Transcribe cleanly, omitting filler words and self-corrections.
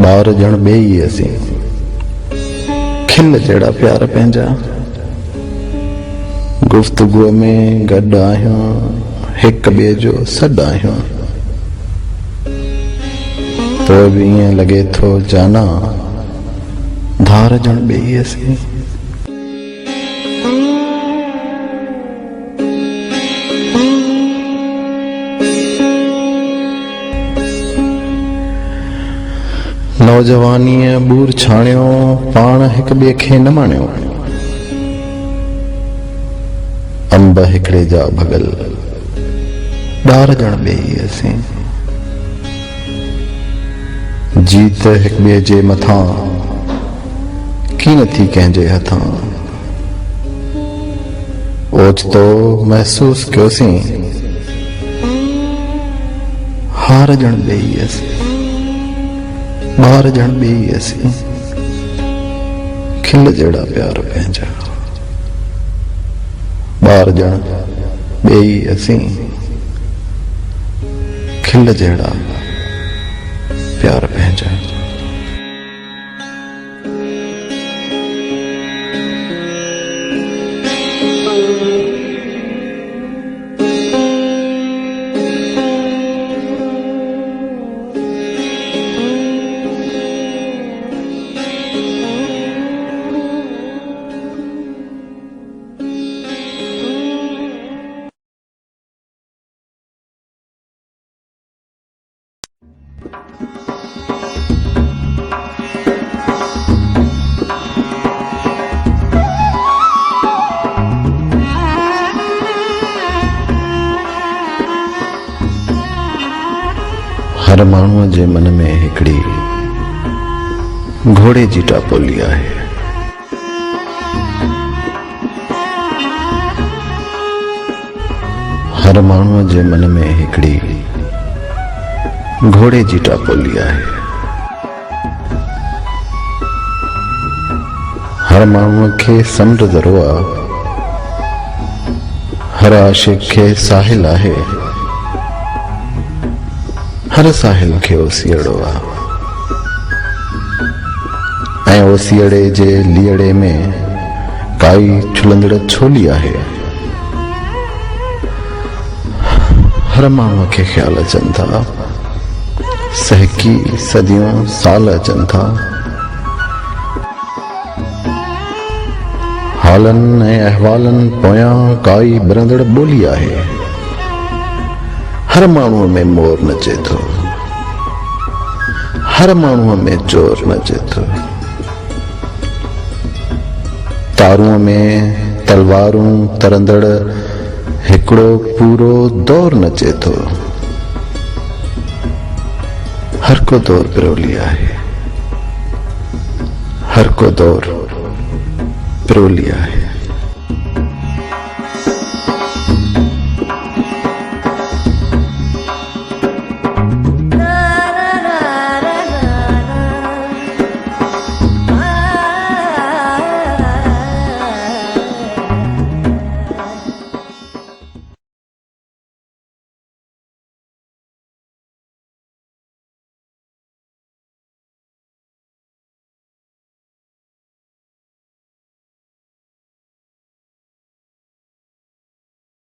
बार जण बेई असी खिल जड़ा प्यार पंहिंजा गुफ्तगू में गड आहियूं हिक ॿिए जो सॾ आहियूं तो भी ईअं लगे थो जाना धार जण बेई असी नौजवानीअ बूर छाणियो पाण हिक ॿिए खे न माणियो अंब हिकिड़े जा भगल ॾार ॼण ॿेई असीं जीत हिक ॿिए जे मथां की नथी कंहिंजे हथां ओचितो महसूस कयोसीं हार ॼण ॿेई असीं बार जण बेई असी खिल जड़ा प्यार पंहिंजा बार जण बेई असी खिल जड़ा प्यार पंहिंजा हर माण्हूअ जे मन में हिकिड़ी घोड़े जी टापोली आहे हर माण्हूअ जे मन में हिकिड़ी घोड़े जी टापोली आहे हर माण्हूअ खे समुंड ज़रो आहे हर आशिक़ खे साहिल आहे हर साहिल खे ओसीअड़ो आहे ऐं ओसीअड़े जे लीअड़े में काई छुलंदड़ छोली आहे हर माण्हूअ खे ख्याल अचनि था सहकी सदियूं साल अचनि था हालनि ऐं अहवालनि पोयां काई बरंदड़ ॿोली आहे हर माण्हूअ में मोर नचे थो हर माण्हूअ में चोर नचे थो तारूअ में तलवारूं तरंदड़ हिकिड़ो पूरो दौर नचे थो हर को दौर पिरोली आहे हर को दौर पिरोली आहे